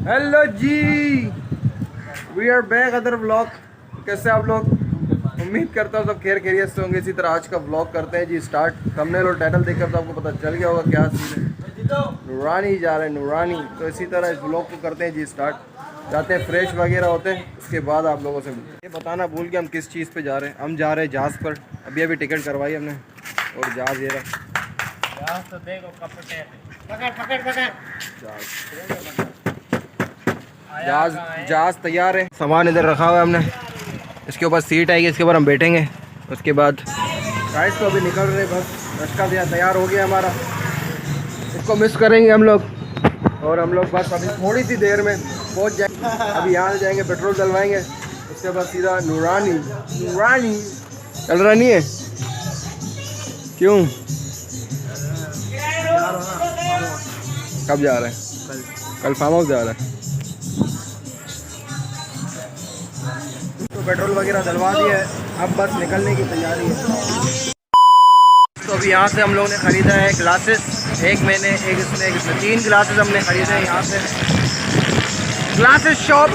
Hello जी, we are back other vlog. कैसे आप लोग? उम्मीद करता हूँ सब खैर खैरियत से होंगे। इसी तरह आज का व्लॉग करते हैं जी स्टार्ट। थंबनेल और टाइटल देखकर तो आपको पता चल गया होगा क्या सीन है। नूरानी जा रहे हैं, नूरानी। तो इसी तरह इस व्लॉग को करते हैं जी स्टार्ट। जाते हैं, फ्रेश वगैरह होते हैं, उसके बाद आप लोगों से मिलते हैं। ये बताना भूल के हम किस चीज़ पे जा रहे हैं। हम जा रहे हैं जहाज़ पर। अभी टिकट करवाई हमने और जहाज़ ये रहा। तो देखो कपड़े पकड़ पकड़ पकड़ जहाज तैयार है। सामान इधर रखा हुआ है हमने। इसके ऊपर सीट आएगी, इसके ऊपर हम बैठेंगे। उसके बाद गाइस तो अभी निकल रहे, बस रश्का दिया तैयार हो गया हमारा। इसको मिस करेंगे हम लोग। और हम लोग बस अभी थोड़ी सी देर में पहुंच जाएंगे। अभी यहाँ से जाएंगे, पेट्रोल डलवाएंगे, उसके बाद सीधा नूरानी। नूरानी चल रहा नहीं है क्यों? कब जा रहे हैं? कल फार्म हाउस जा रहे हैं। तो पेट्रोल वगैरह डलवा दिया है, अब बस निकलने की तैयारी है। तो अभी यहाँ से हम लोगों ने ख़रीदा है ग्लासेस। एक मैंने, एक इसमें 3 ग्लासेस हमने ख़रीदे हैं यहाँ से, glasses shop.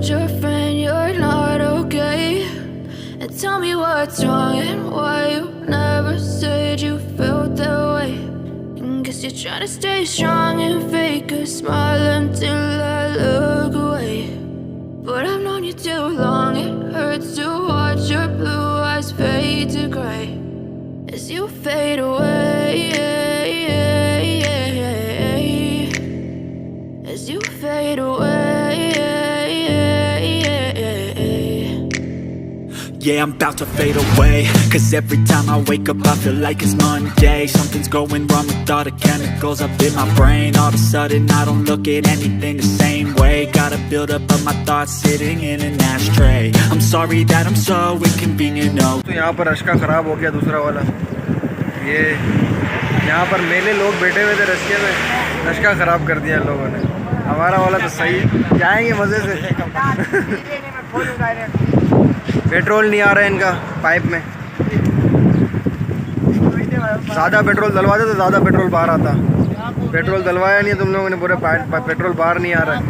Your friend you're not okay, and tell me what's wrong and why you never said you felt that way. And guess you're trying to stay strong and fake a smile until I look away. But I've known you too long, it hurts to watch your blue eyes fade to gray as you fade away, as you fade away. Yeah, I'm about to fade away, cause every time I wake up I feel like it's Monday. Something's going wrong with all the chemicals up in my brain. All of a sudden I don't look at anything the same way. Got a build up of my thoughts sitting in an ashtray. I'm sorry that I'm so inconvenient, no. तो यहाँ पर रश्का ख़राब हो गया दूसरा वाला। ये यहाँ पर मेले लोग बैठे हुए थे रश्के में, रश्का ख़राब कर दिया लोगों ने। हमारा वाला तो सही, जाएंगे मज़े से। पेट्रोल नहीं आ रहा है इनका पाइप में। ज़्यादा पेट्रोल डलवाते तो ज़्यादा पेट्रोल बाहर आता। पेट्रोल डलवाया नहीं है तुम लोगों ने, पूरे पेट्रोल बाहर नहीं आ रहा है।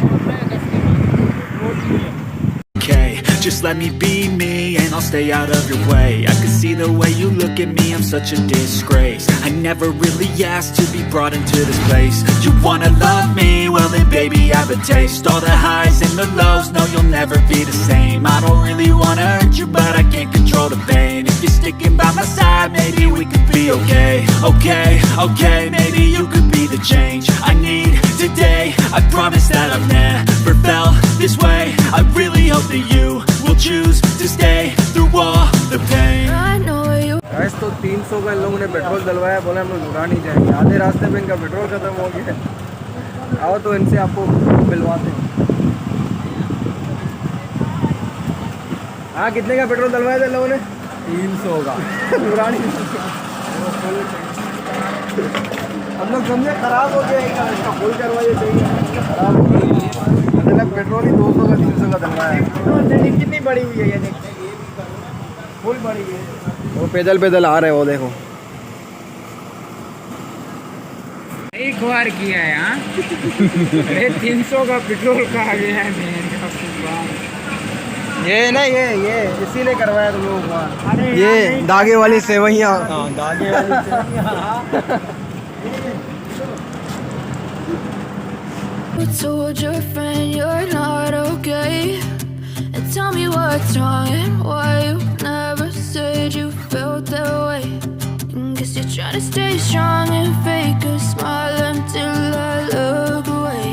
Just let me be me and I'll stay out of your way. I can see the way you look at me, I'm such a disgrace. I never really asked to be brought into this place. You wanna love me? Well then baby I have a taste. All the highs and the lows, no you'll never be the same. I don't really wanna hurt you but I can't control the pain. If you're sticking by my side, maybe we could be okay. Okay, maybe you could be the change I need today. I promise that I've never felt this way. I really hope that you will choose to stay through all the pain. I know you. Guys तो 300 का इन लोगों ने petrol डलवाया, बोला हम लोग नूरानी जाएंगे। आधे रास्ते में इनका पेट्रोल खत्म हो गया। आओ तो इनसे आपको मिलवाते हैं। हाँ, कितने का पेट्रोल डलवाया था इन लोगों ने? 300 का। नूरानी हम लोग समझे खराब हो गया, इसका फुल करवाइए चाहिए। खराब हो गया, मतलब पेट्रोल ही 200 का 300 का डलवाया है। कितनी बड़ी हुई है ये देखते, फुल बड़ी है। वो पैदल आ रहे हो, देखो। एक बार किया है। हाँ 300 का पेट्रोल का आ गया है। ये ना ये इसीलिए करवाया तुम लोगों को। ये धागे वाली सेवइयाँ। धागे वाली सेवइयाँ। You told your friend you're not okay, and tell me what's wrong and why you never said you felt that way. And guess you're trying to stay strong and fake a smile until I look away.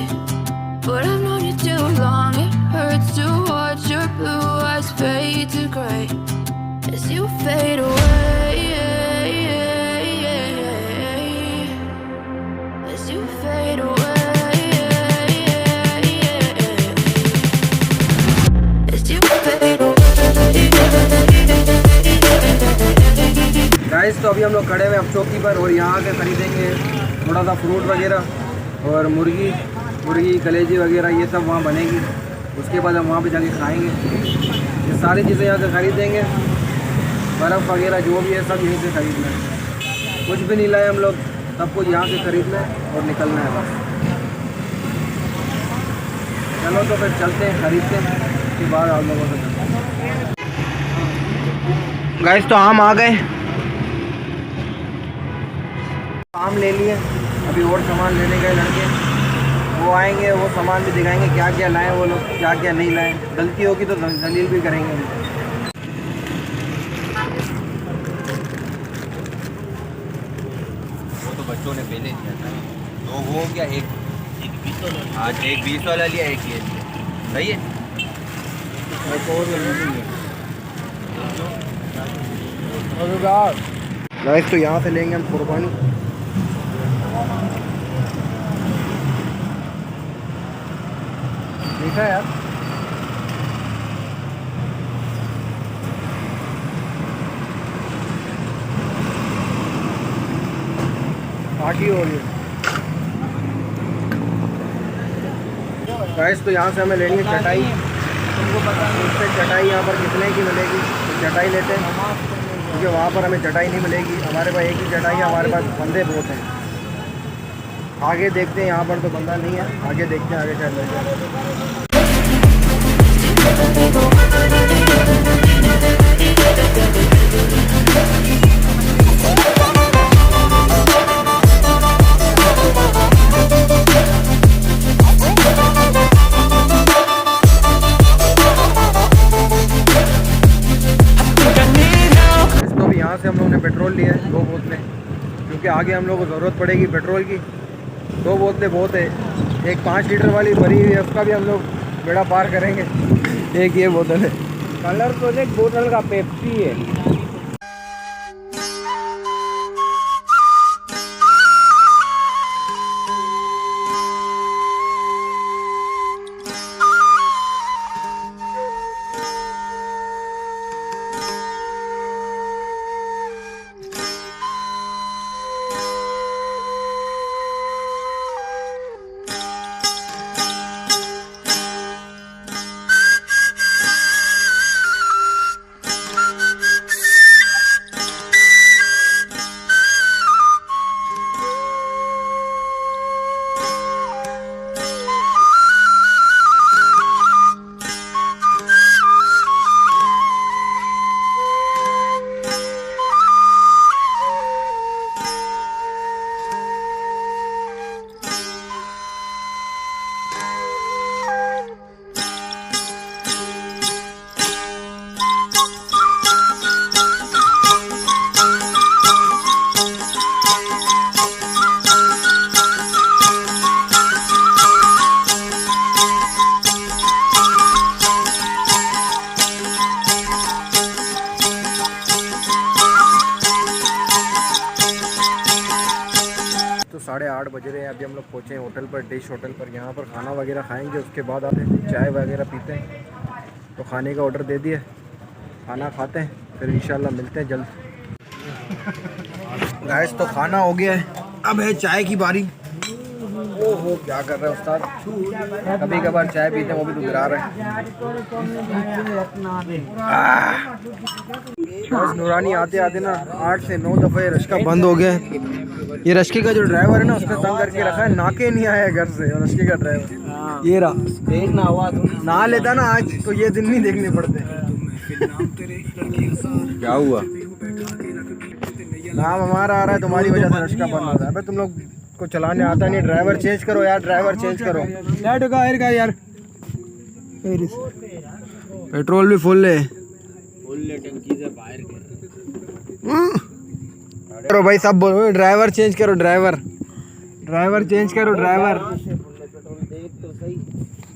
But I've known you too long, it hurts to watch your blue eyes fade to gray as you fade away, as you fade away. Guys तो अभी हम लोग खड़े हुए अब चौकी पर और यहाँ आके ख़रीदेंगे थोड़ा सा फ्रूट वगैरह और मुर्गी कलेजी वगैरह ये सब वहाँ बनेगी। उसके बाद हम वहाँ पे जाके खाएंगे। ये सारी चीज़ें यहाँ से ख़रीदेंगे, बर्फ़ वगैरह जो भी है सब यहीं से ख़रीदना है। कुछ भी नहीं लाए हम लोग, सब कुछ यहाँ से ख़रीदना है और निकलना है बस। चलो तो फिर चलते हैं, ख़रीदते हैं, उसके बाद आप लोगों से चलते हैं। गाइस तो आम आ गए, आम ले लिए। अभी और सामान लेने गए लड़के, वो आएंगे, वो सामान भी दिखाएंगे क्या क्या लाए वो लोग, क्या क्या नहीं लाए। गलती होगी तो दलील भी करेंगे उनको। वो तो बच्चों ने पहले दिया था, तो वो क्या एक 20 वाला, आज एक 20 वाला लिया, एक ये लिया, सही है। गाइस तो यहाँ से लेंगे हम कुर्बानी। देखा यार, पार्टी हो रही है। गाइस तो यहाँ से हमें लेनी है चटाई। तुमको पता नहीं उससे चटाई यहाँ पर कितने की मिलेगी, तो चटाई लेते हैं क्योंकि वहाँ पर हमें चटाई नहीं मिलेगी। हमारे पास एक ही चटाई है, हमारे पास बंदे बहुत हैं। आगे देखते हैं, यहाँ पर तो बंदा नहीं है, आगे देखते हैं, आगे चल रहे हैं। तो अभी यहाँ से हम लोगों ने पेट्रोल लिया है 2 बोतलें, क्योंकि आगे हम लोग को ज़रूरत पड़ेगी पेट्रोल की। 2 बोतलें बहुत है, एक 5 लीटर वाली भरी हुई है, उसका भी हम लोग बेड़ा पार करेंगे। एक ये बोतल है, कलर तो देख बोतल का पेप्सी है। तो 8:30 बज रहे हैं। अभी हम लोग पहुँचे हैं होटल पर, डिश होटल पर। यहाँ पर खाना वगैरह खाएंगे, उसके बाद आते हैं चाय वगैरह पीते हैं। तो खाने का ऑर्डर दे दिया, खाना खाते हैं, फिर इंशाल्लाह मिलते हैं जल्द। गाइस तो खाना हो गया है, अब है चाय की बारी। ओहो क्या कर रहे हैं उस्ताद, कभी कभार चाय पीते हैं, वो भी तो गिरा रहे हैं। बस नूरानी आते आते ना 8 से 9 दफ़ा ये रश्का बंद हो गया है। ये रश्के का जो ड्राइवर है ना, उसने तंग करके रखा है, नाके नहीं आया घर से। रश्के का ड्राइवर ये रहा, देखना हुआ ना लेता ना आज तो ये दिन नहीं देखने पड़ते। क्या हुआ? नाम हमारा आ रहा है, तुम्हारी वजह से रश्का बंद हो रहा है। अबे तुम लोग को चलाने आता नहीं, ड्राइवर चेंज करो यार, ड्राइवर चेंज करो। यार पेट्रोल भी फुल है, टंकी से बाहर करो भाई, सब बोलो ड्राइवर चेंज करो, ड्राइवर चेंज करो, ड्राइवर।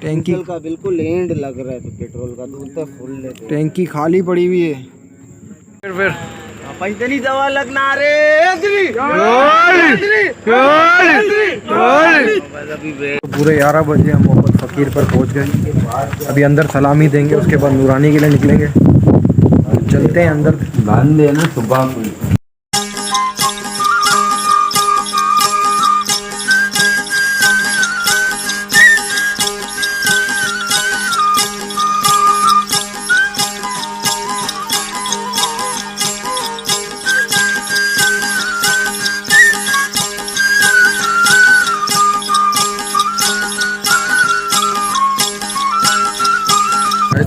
टैंकी का बिल्कुल एंड लग रहा है, तो पेट्रोल का दूध तो फुल है, टैंकी खाली पड़ी हुई है। फिर पैदली दवा लगना रे। पूरे 11 बजे हम मोहम्मद फ़कीर पर पहुंच गए। अभी अंदर सलामी देंगे, उसके बाद नूरानी के लिए निकलेंगे। चलते हैं अंदर, बांध देना सुबह को।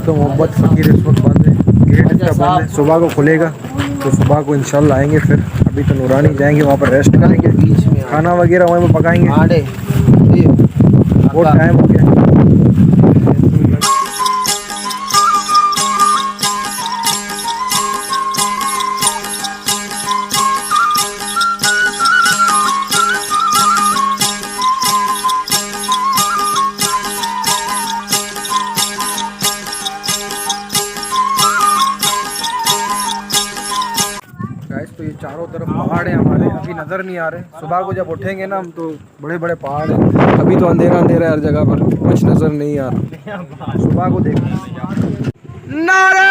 तो मोहब्बत फकीर इस वक्त बंद है, गेट इसका बंद है, सुबह को खुलेगा तो सुबह को इंशाल्लाह आएंगे। फिर अभी तो नूरानी जाएंगे, वहाँ पर रेस्ट करेंगे, बीच में खाना वगैरह वहीं पर पकाएंगे। आड़े बहुत टाइम हो गया। तो ये चारों तरफ पहाड़ है हमारे, अभी नज़र नहीं आ रहे। सुबह को जब उठेंगे ना हम तो बड़े बड़े पहाड़ हैं। अभी तो अंधेरा अंधेरा है हर जगह पर, कुछ नज़र नहीं आ रहा। सुबह को देखेंगे। नारे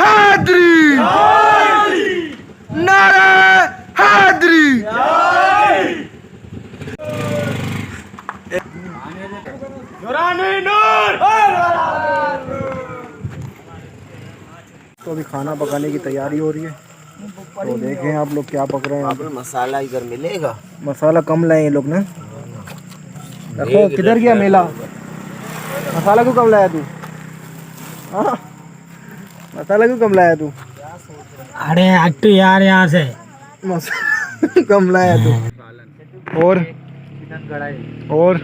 हैदरी, नारे हैदरी। तो अभी खाना पकाने की तैयारी हो रही है, तो देखें आप लोग क्या पक रहे हैं। यहाँ पे मसाला इधर मिलेगा। मसाला कम लाए ये लोग ना। देखो किधर गया मेला, मसाला क्यों कम लाया तू? हाँ मसाला क्यों कम लाया तू? अरे हट यार यहाँ से। मसाला कम लाया तू। और और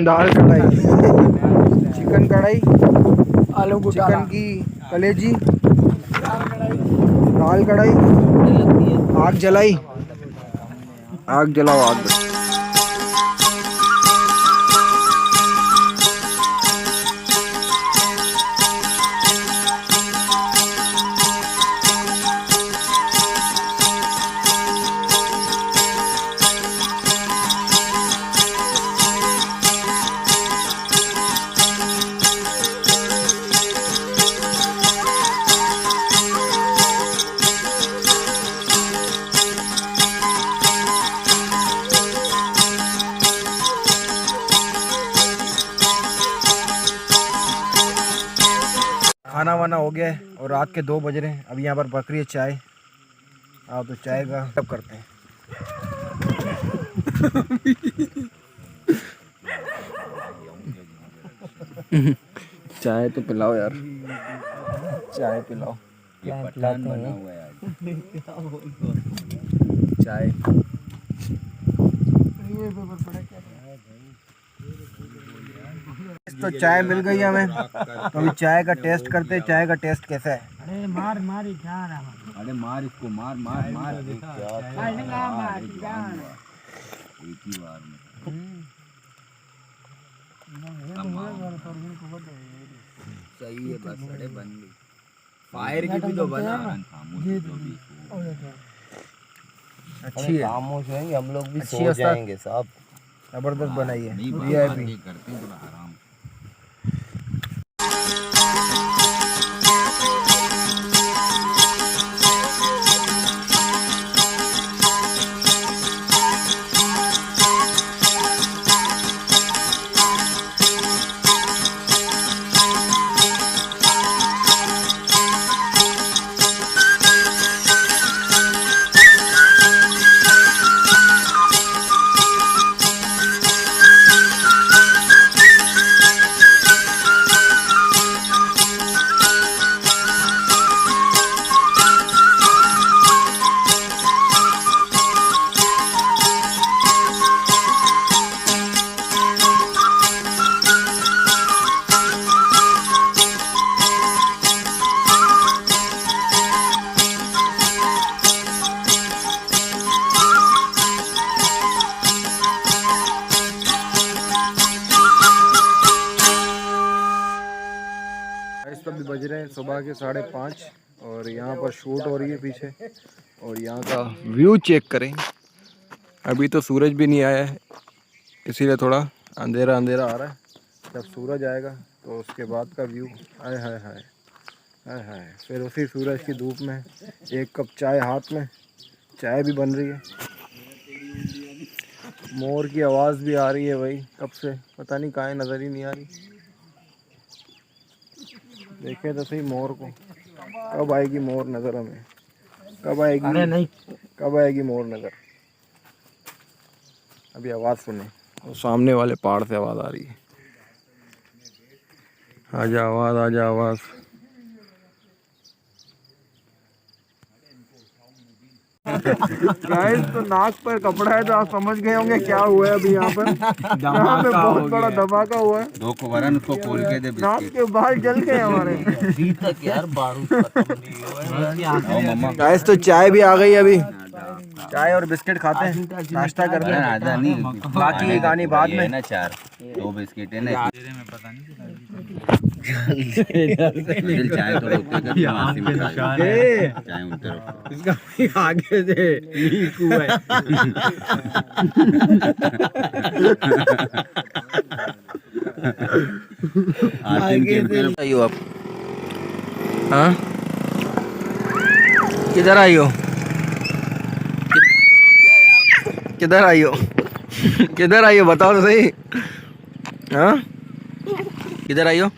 दाल कढ़ाई, चिकन कढ़ाई, आलू चिकन की कलेजी, दाल कढ़ाई, आग जलाई, आग जलाओ आग। खाना वाना हो गया है और रात के 2 बज रहे हैं। अभी यहाँ पर बकरी है चाय। आप तो चाय का सब करते हैं। चाय तो पिलाओ यार, चाय पिलाओ। पठान बना हुआ है चाय। तो चाय मिल गई हमें, तो अभी चाय का टेस्ट करते हैं। चाय का टेस्ट कैसा है? अरे मार मार क्या रहा? अरे मार इसको, मार मार मार। एक ही बार में सही है बस। अरे बन गई, फायर की भी तो बना। अच्छी है, खामोश है, हम लोग भी सो जाएंगे साहब। जबरदस्त बनाई है, वीआईपी करते हैं थोड़ा आराम। अभी बज रहे हैं सुबह के 5:30 और यहाँ पर शूट हो रही है पीछे। और यहाँ का व्यू चेक करें। अभी तो सूरज भी नहीं आया है, इसीलिए थोड़ा अंधेरा अंधेरा आ रहा है। जब सूरज आएगा तो उसके बाद का व्यू, हाय हाय हाय हाय हाय। फिर उसी सूरज की धूप में एक कप चाय हाथ में, चाय भी बन रही है। मोर की आवाज़ भी आ रही है भाई, कब से पता नहीं कहाँ है, नज़र ही नहीं आ रही। देखे तो सही मोर को, कब आएगी मोर नज़र हमें, कब आएगी? अरे नहीं, कब आएगी मोर नज़र? अभी आवाज़ सुने, वो सामने वाले पहाड़ से आवाज़ आ रही है। आजा आवाज़, आजा आवाज़। गाइस तो नाक पर कपड़ा है तो आप समझ गए होंगे क्या हुआ है अभी यहाँ पर। यहाँ पे बहुत बड़ा धमाका हुआ है। दो को वरन को खोल के दे नाक के बाल जल गए हमारे। यार बारूद खत्म नहीं हुआ। गाइस तो चाय भी आ गई अभी, चाय और बिस्किट खाते हैं, नाश्ता करते हैं। आधा नहीं बाकी ये कहानी बाद में। ना 4 2 बिस्किट है ना। दिल चाय थोड़ा उतर कर मासी में चाय उतर इसका आगे से लीक हुआ है। आगे से आई हो आप? हाँ किधर आई हो? किधर आई हो? किधर आई हो बताओ तो सही। हाँ किधर आई हो?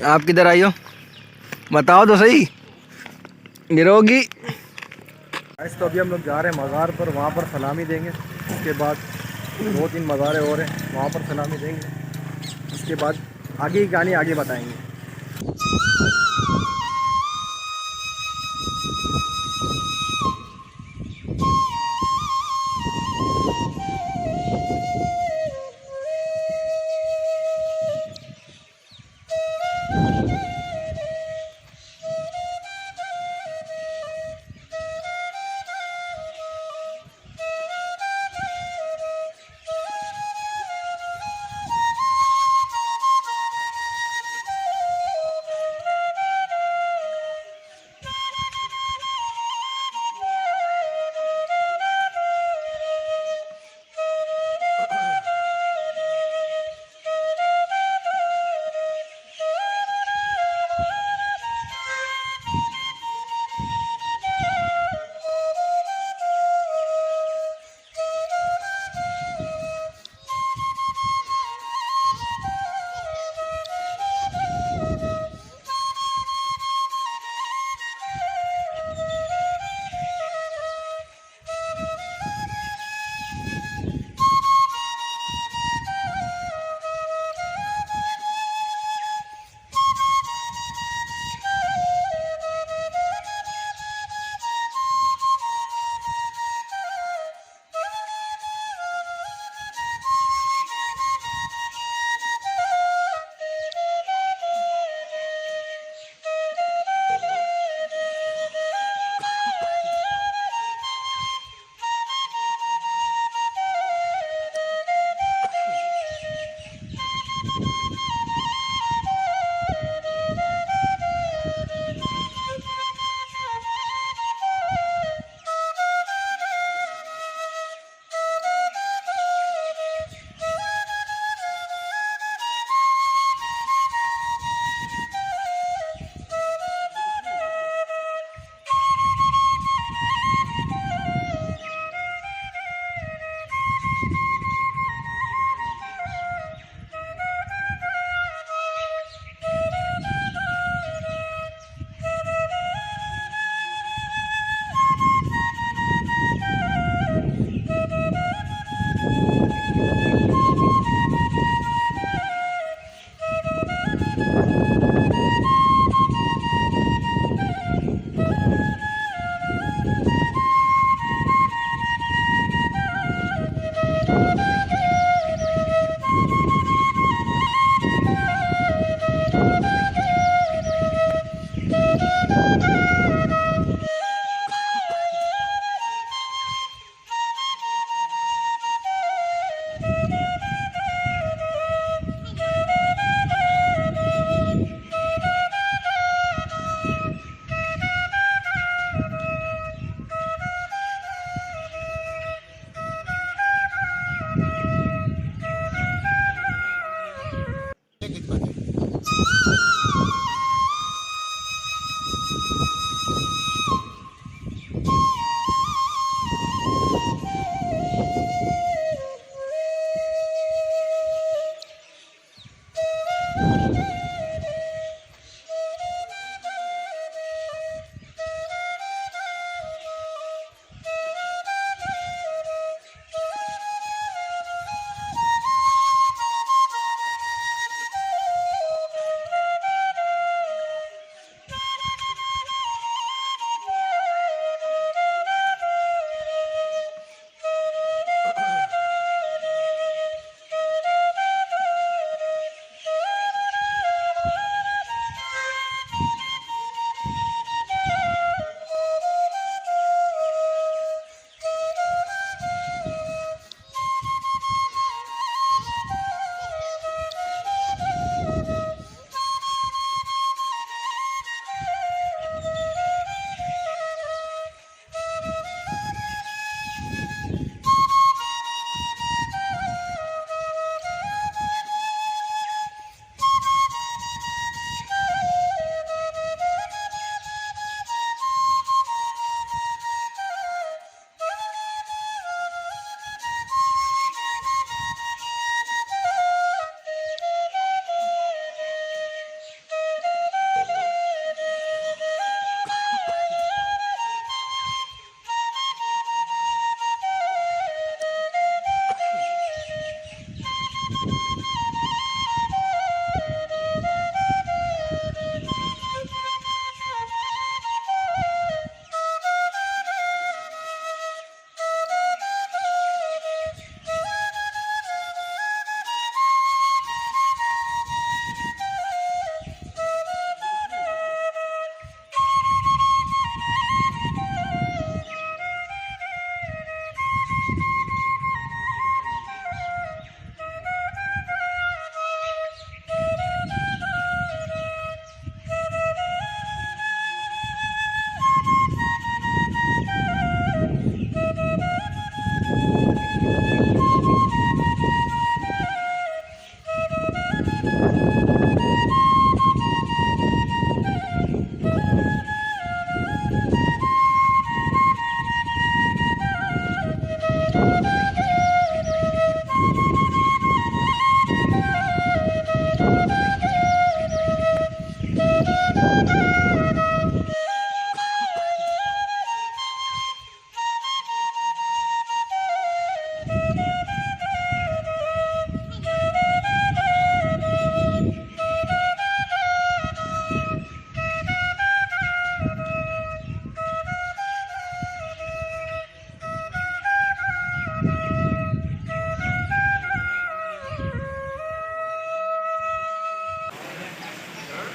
आप किधर आई हो बताओ तो सही। निरोगी। तो अभी हम लोग जा रहे हैं मज़ार पर, वहाँ पर सलामी देंगे। उसके बाद 2-3 मज़ारे और हैं, वहाँ पर सलामी देंगे। उसके बाद आगे की कहानी आगे बताएंगे।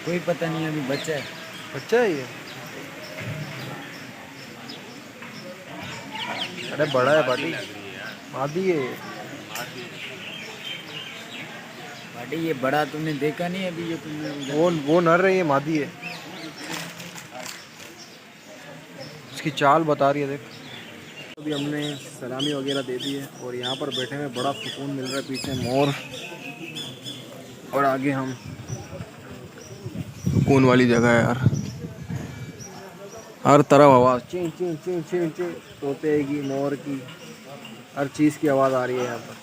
कोई पता नहीं अभी बच्चा है। बच्चा है ये? अरे बड़ा है पार्टी, मादी है ये। पार्टी ये बड़ा तुमने देखा नहीं अभी, ये तुमने वो नर है, ये मादी है। उसकी चाल बता रही है देख। अभी हमने सलामी वगैरह दे दी है और यहाँ पर बैठे में बड़ा सुकून मिल रहा है। पीछे मोर और आगे हम, सुकून वाली जगह है यार। हर तरफ आवाज़ ची ची ची ची ची, तोते की, मोर की, हर चीज़ की आवाज़ आ रही है यहाँ पर।